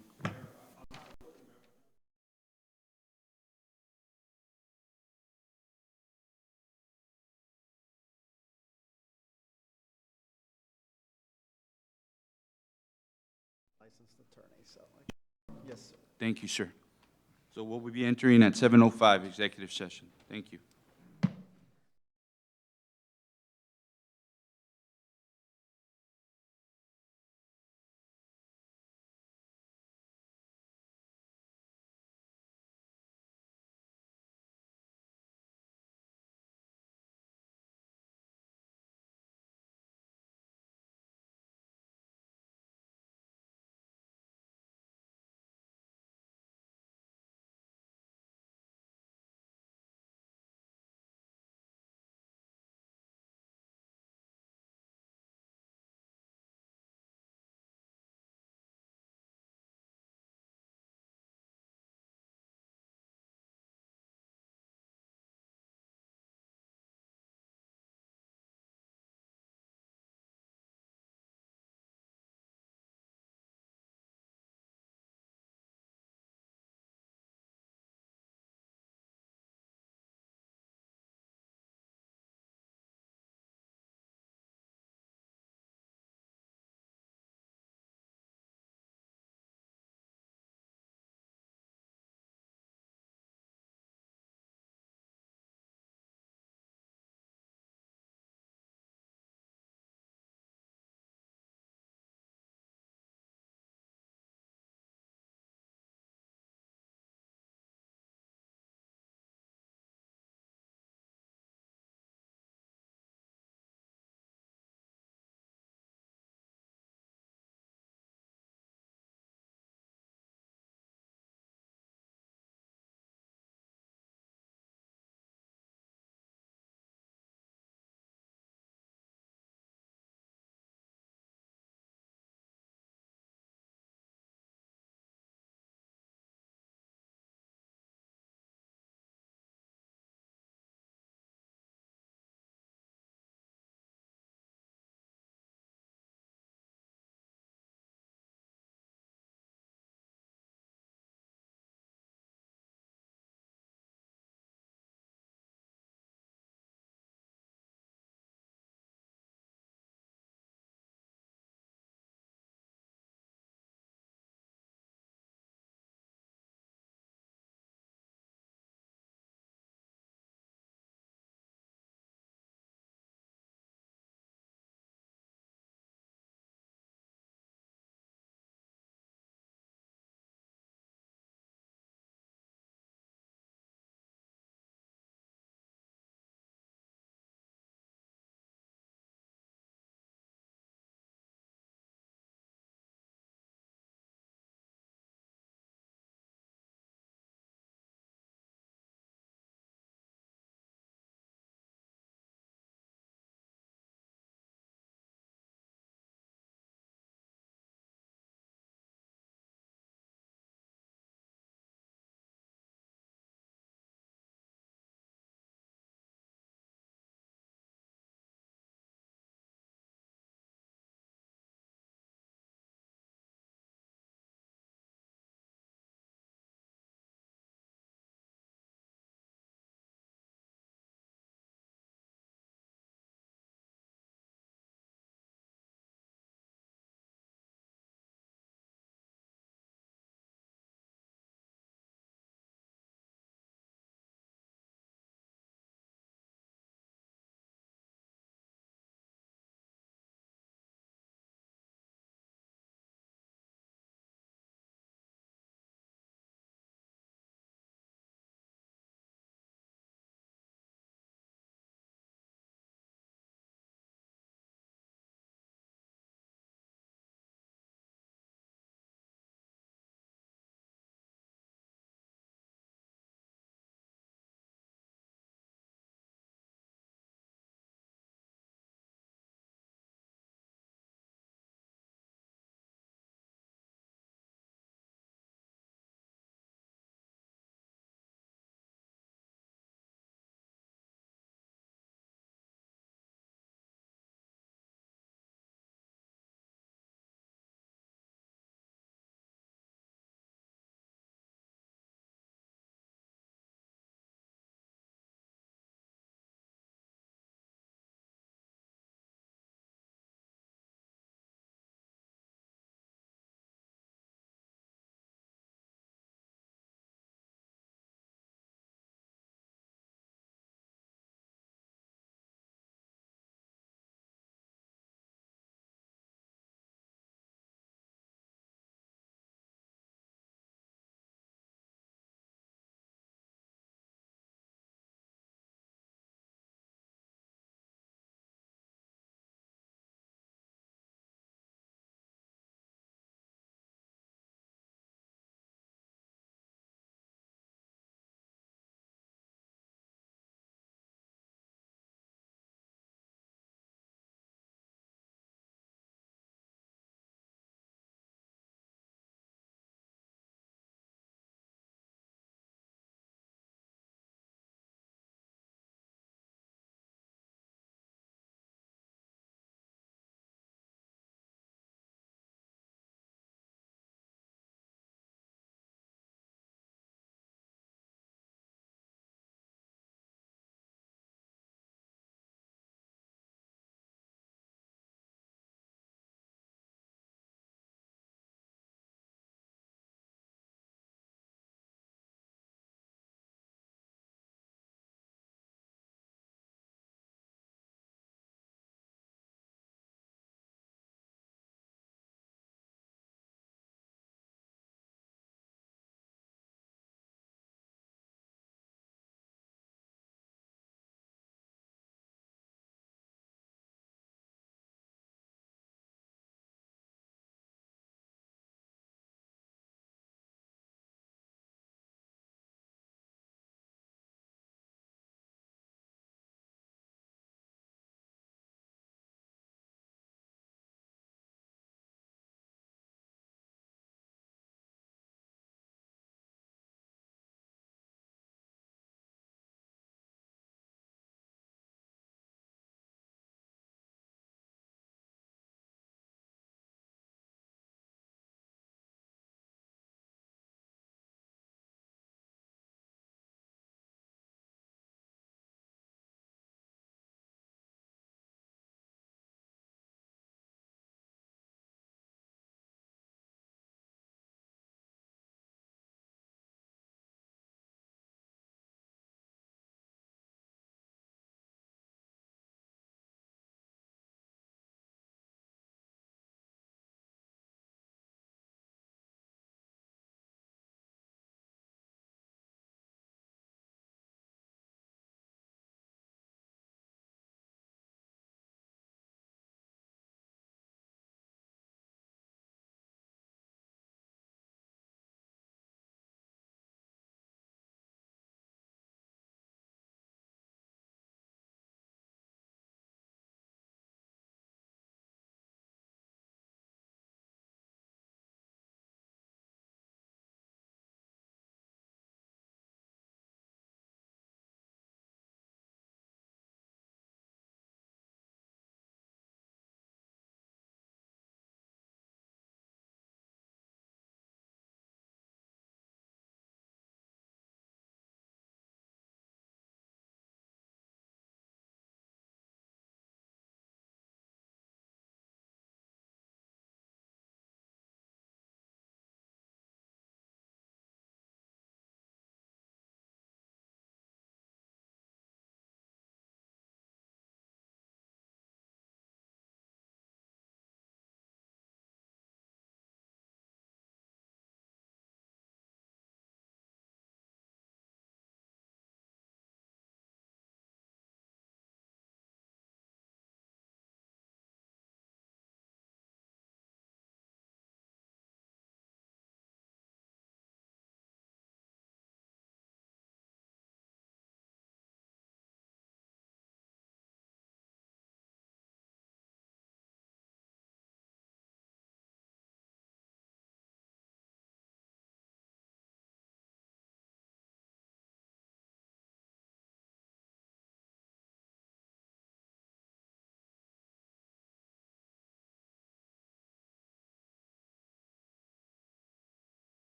licensed attorney, so, yes, sir. Thank you, sir. So we'll be entering at 7:05 executive session. Thank you.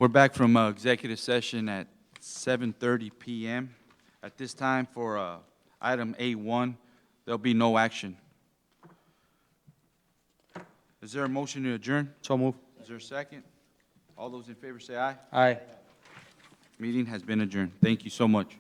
We're back from executive session at 7:30 PM. At this time, for item A1, there'll be no action. Is there a motion to adjourn? So move. Is there a second? All those in favor say aye. Aye. Meeting has been adjourned. Thank you so much.